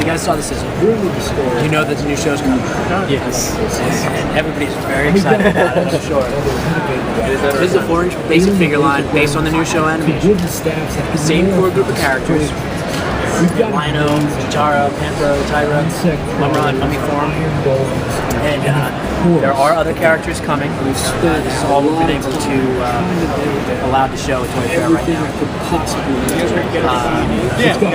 guys saw the sizzle. You know that the new show's coming. Yes. And everybody's very excited about it, I'm sure. This is a 4-inch basic figure line based on the new show animation. The same core group of characters. Lino, Chitara, Panthro, Tyra, Mumra, and Mummy Form. And there are other characters coming. This is all we've been able to allow to show at ToyFair right now.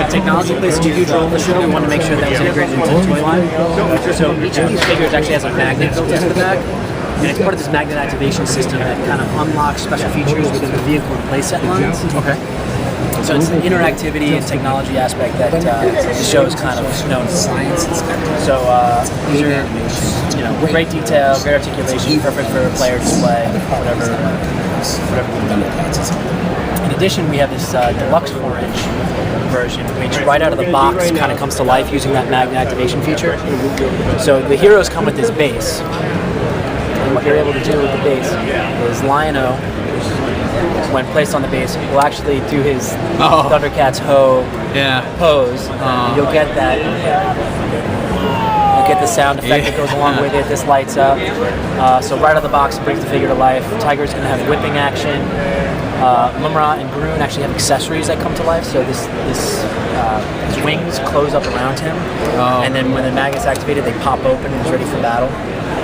Technology plays a huge role in the show. We want to make sure that it's integrated into the toy line. So each of these figures actually has a magnet built into the back. And it's part of this magnet activation system that kind of unlocks special features within the vehicle and playset lines. Okay. So it's the interactivity and technology aspect that the show is kind of known as science. So these are, great detail, great articulation, perfect for player display, whatever Thundercats is. In addition, we have this deluxe 4-inch version, which right out of the box kind of comes to life using that magnet activation feature. So the heroes come with this base. And what you're able to do with the base is Lino, when placed on the base, will actually do his Thundercats pose. And you'll get that. You'll get the sound effect that goes along with it. This lights up. So right out of the box, it brings the figure to life. Tiger's going to have whipping action. Mumra and Groon actually have accessories that come to life. So his wings close up around him, and then when the magnet's activated, they pop open and he's ready for battle.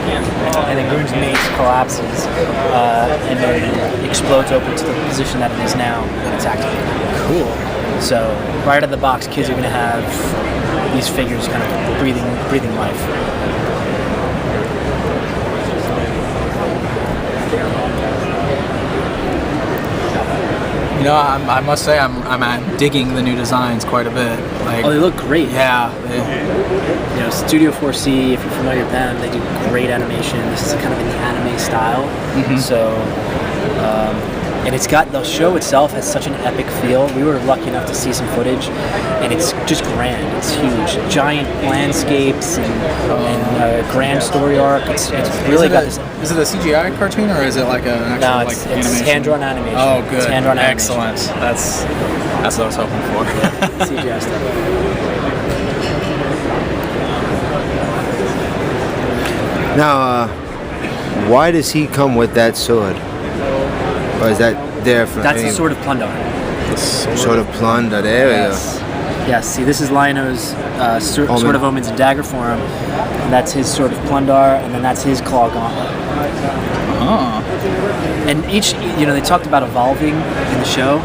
And then Groon's mace collapses and then explodes open to the position that it is now when it's activated. Cool. So right out of the box, kids are going to have these figures kind of breathing life. I must say I'm digging the new designs quite a bit. They look great. Yeah. Studio 4C, if you're familiar with them, they do great animation. This is kind of in the anime style. Mm-hmm. So, and it's got, the show itself has such an epic feel. We were lucky enough to see some footage, and it's just grand. It's huge. Giant landscapes and grand story arc. It's really got this. Is it a CGI cartoon or is it like an actual it's animation? hand-drawn animation. Oh, good. It's hand-drawn Excellent. animation. That's what I was hoping for. CGI stuff. Now, why does he come with that sword? Or is that there for? That's the Sword of Plundar. Sword of Plunder. There we go. Yes. See, this is Lino's Sword of Omens in dagger form, and that's his Sword of Plundar, and then that's his Claw Gauntlet. And each, they talked about evolving in the show.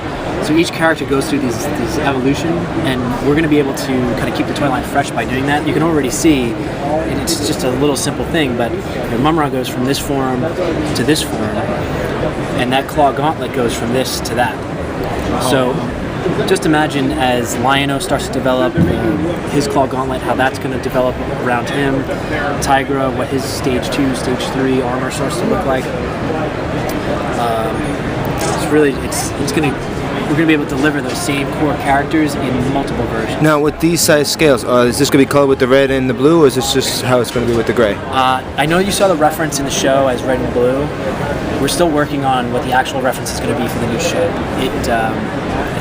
So each character goes through these evolution, and we're going to be able to kind of keep the toy line fresh by doing that. You can already see, and it's just a little simple thing, but Mumra goes from this form to this form, and that Claw Gauntlet goes from this to that. So just imagine as Lino starts to develop his Claw Gauntlet, how that's going to develop around him. Tigra, what his stage 2, stage 3 armor starts to look like. We're going to be able to deliver those same core characters in multiple versions. Now, with these size scales, is this going to be colored with the red and the blue, or is this just how it's going to be with the gray? I know you saw the reference in the show as red and blue. We're still working on what the actual reference is going to be for the new show. It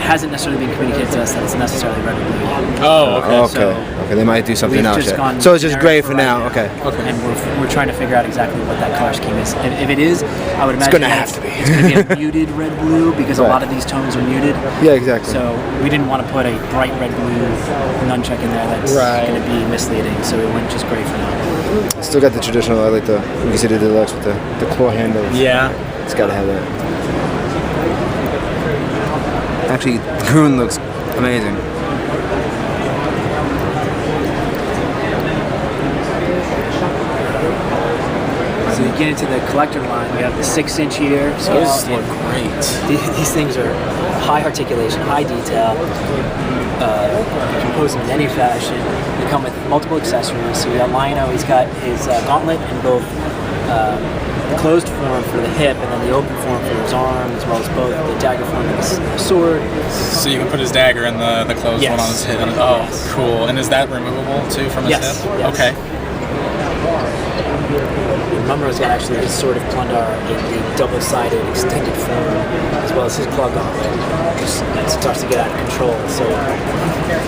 hasn't necessarily been communicated to us that it's necessarily red and blue yet. Oh, okay. So okay, they might do something else. So it's just gray for now. Okay. And we're trying to figure out exactly what that color scheme is. If it is, I would imagine it's going to it's going to be a muted red blue because a lot of these tones are muted. Yeah, exactly. So we didn't want to put a bright red blue nunchuck in there that's going to be misleading. So we went just gray for now. Still got the traditional. I like you can see the deluxe with the claw handles. Yeah. It's got to have that. Actually, Groon looks amazing. So you get into the collector line, we have the 6-inch here. So those look great. These things are high articulation, high detail, composed in any fashion. They come with multiple accessories. So we got Lino, he's got his gauntlet in both closed form for the hip and then the open form for his arm, as well as both the dagger form and the sword. So you can put his dagger in the closed one on his hip. Oh, cool. And is that removable too from his hip? Yes. Okay. Mumro's got actually his Sword of Plundar in the double-sided extended form, as well as his Claw Gauntlet. It starts to get out of control, so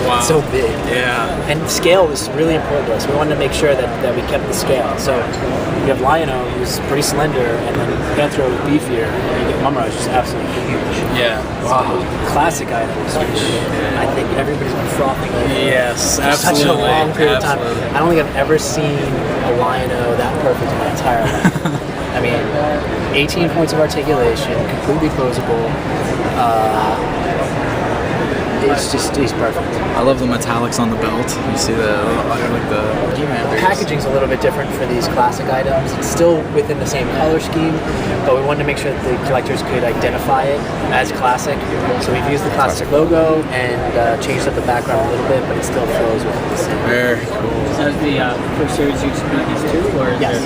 Wow. it's so big. Yeah. And scale was really important to us. We wanted to make sure that we kept the scale. So you have Lion-O, who's pretty slender, and then Panthro is beefier, and you get Mumro, who's just absolutely huge. Yeah. Wow. Classic items, which I think everybody's been frothing over. Yes, For absolutely. such a long period of time. Absolutely. I don't think I've ever seen a Lion-O that perfect in my entire life. I mean, 18 points of articulation, completely posable. He's perfect. I love the metallics on the belt. You see the The packaging's a little bit different for these classic items. It's still within the same color scheme, but we wanted to make sure that the collectors could identify it as classic. So we've used the classic logo and changed up the background a little bit, but it still flows with the same. Very cool. So is the first series you expect these two, or is Yes.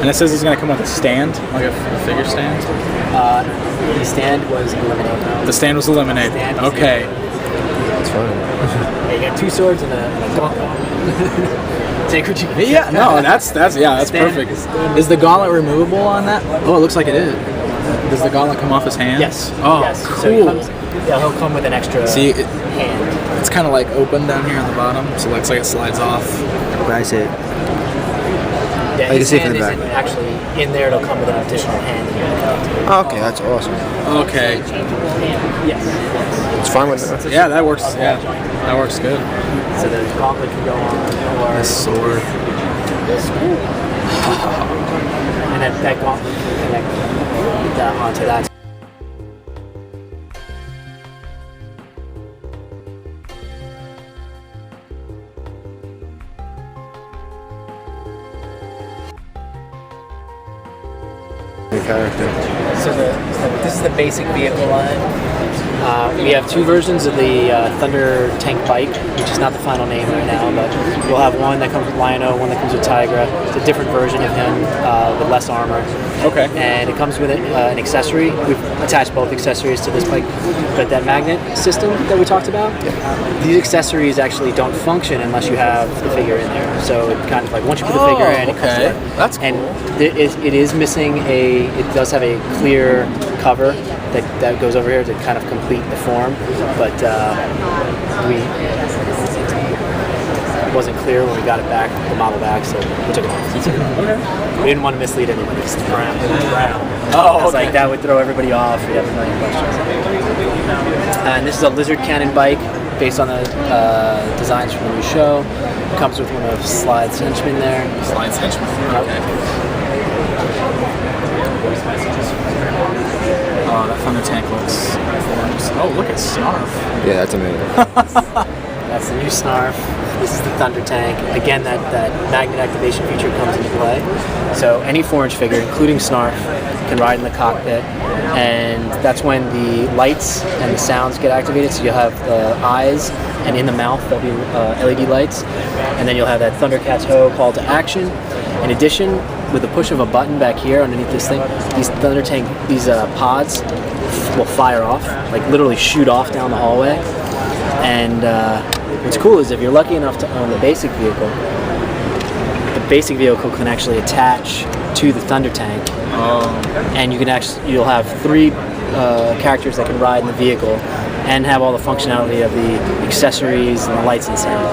And it says it's going to come with a stand, like a figure stand. The stand was eliminated. The stand was eliminated. Stand was Okay. It's fun. Yeah, you got 2 swords and a gauntlet. Take what you can. Yeah, no, that's perfect. Is the gauntlet removable on that? Oh, it looks like it is. Does the gauntlet come off his hand? Yes. Oh, yes. cool. So he'll come with an extra See, hand. it's kind of like open down here on the bottom, so it looks like it slides off. But I say, Yeah, can his see it from hand the isn't actually in there. It'll come with an additional hand. okay, that's awesome. Okay. Yes. It's fine with that. Yeah, that works. Yeah, that works good. So the gauntlet can go on, or This sword. and that gauntlet can connect that onto that. The character. So this is the basic vehicle line. We have 2 versions of the Thunder Tank Bike, which is not the final name right now, but we'll have one that comes with Lion-O, one that comes with Tigra. It's a different version of him with less armor. Okay. And it comes with an accessory. We've attached both accessories to this bike, but that magnet system that we talked about, these accessories actually don't function unless you have the figure in there. So it kind of like once you put the figure in, it comes okay. to That's cool. And it is missing it does have a clear cover that goes over here to kind of complete the form, but it wasn't clear when we got it back, the model back, so we took it off. Okay. We didn't want to mislead anybody. It's brown. Oh, It's like that would throw everybody off. We'd have a million questions. And this is a lizard cannon bike based on the designs from the new show. Comes with one of Slide's henchmen there. Slides henchman. Okay. Oh, that Thunder Tank looks. Oh, look at Snarf. Yeah, that's amazing. That's the new Snarf. This is the Thunder Tank. Again, that magnet activation feature comes into play. So any 4-inch figure, including Snarf, can ride in the cockpit, and that's when the lights and the sounds get activated. So you'll have the eyes, and in the mouth there'll be LED lights, and then you'll have that Thundercats Ho call to action. In addition, with the push of a button back here underneath this thing, these pods will fire off, like literally shoot off down the hallway. And what's cool is if you're lucky enough to own the basic vehicle can actually attach to the Thunder Tank, and you'll have 3 characters that can ride in the vehicle and have all the functionality of the accessories and the lights and sound.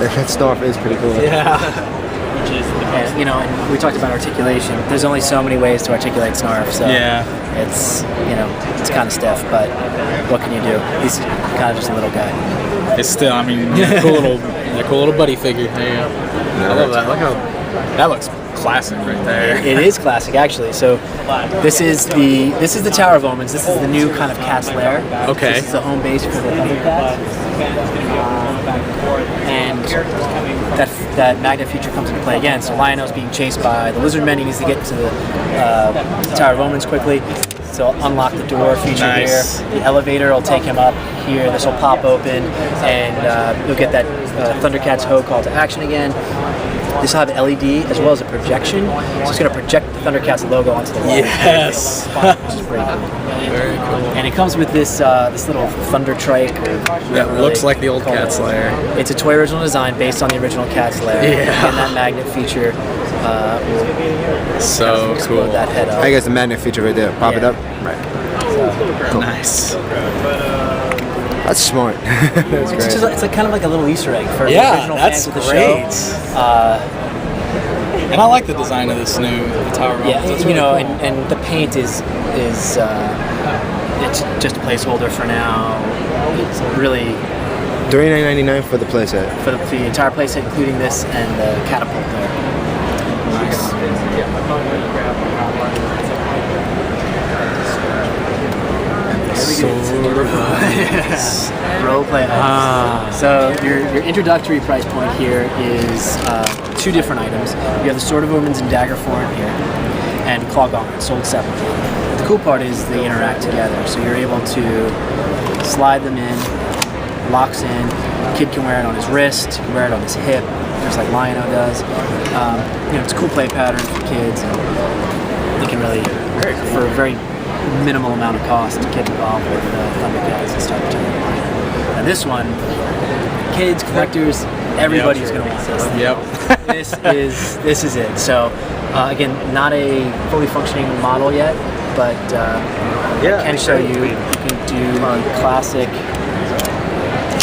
That Snarf is pretty cool. Yeah. And, and we talked about articulation. There's only so many ways to articulate Snarf, so Yeah. it's kind of stiff, but what can you do? He's kind of just a little guy. It's still, I mean, cool little buddy figure. There you go. I love that. Look how that looks classic right there. It is classic, actually. So this is the Tower of Omens. This is the new kind of cat's lair. Okay. This is the home base for the Thundercats. And that magnet feature comes into play again. So Lion-O's being chased by the lizard men. He needs to get to the Tower of Omens quickly. So unlock the door feature Nice. here. The elevator will take him up here. This will pop open, and you'll get that Thundercats Ho call to action again. This will have LED as well as a projection, so it's going to project the Thundercats logo onto the wall. Yes. Which is pretty cool. Very cool. And it comes with this this little thunder trike. That looks like the old Cats lair. It's a toy original design based on the original Cats lair. Yeah. And that magnet feature So explode cool. that head up. I guess the magnet feature right there. Pop it Yeah. up. Right. Nice. That's smart. That's It's, just, great. it's like kind of like a little Easter egg for the Yeah, original that's fans of the great. show. And I like the design of this new Tower of Yeah, Elves. It's you really know, cool. and the paint is it's just a placeholder for now. It's really $39.99 for the playset. for the entire playset, including this and the catapult there. Nice. Role play items. So your introductory price point here is two different items. You have the Sword of Omens in dagger form here, and Claw Gauntlet sold separately. The cool part is they interact together, so you're able to slide them in, locks in. Kid can wear it on his wrist, can wear it on his hip, just like Lionel does. You know, it's a cool play pattern for kids, and you can really, for a very minimal amount of cost, get involved with Thundercats and start to turn it on. Now this one, kids, collectors, everybody's going to want this. Yep. This is it. So again, not a fully functioning model yet, but I can show you. You can do the classic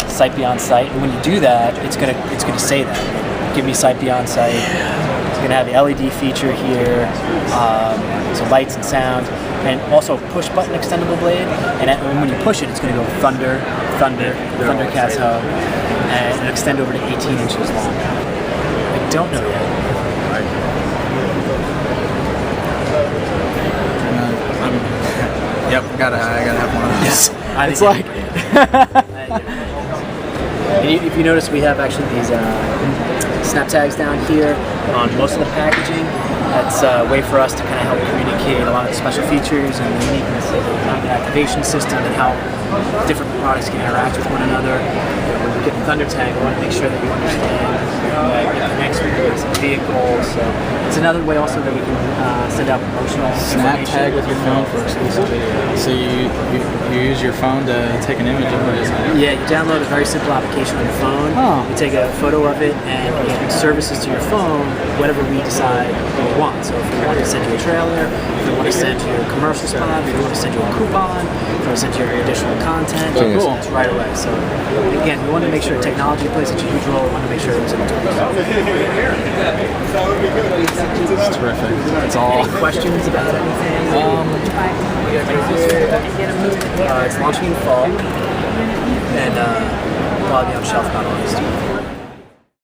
sight beyond sight, and when you do that, it's gonna say that. Give me sight beyond sight. It's gonna have the LED feature here, so lights and sound, and also push button extendable blade. And when you push it, it's gonna go thunder, thunder, Thundercats home, and it'll extend over to 18 inches long. I don't know yet. Yep. I gotta have one of those. It's like. And if you notice, we have actually these snap tags down here on most of the packaging. That's a way for us to kind of help communicate a lot of the special features and the uniqueness of the magnet activation system and how different products can interact with one another. When we get the Thunder tag, we want to make sure that we understand it connects with the vehicles. So it's another way also that we can send out promotional Snap information. tag with your phone for exclusive video. So you use your phone to take an image of it. Yeah, you download a very simple application on your phone. Oh. You take a photo of it, and it services to your phone whatever we decide we want. So if we want to send you a trailer, if we want to send you a commercial spot, if we want to send you a coupon, if we want to send you additional content, Oh, cool. it's right away. So again, we want to make sure technology plays such a huge role. We want to make sure it was in the tools. It's terrific. It's all. Any questions about anything? It's launching in fall, and probably be on shelf about August.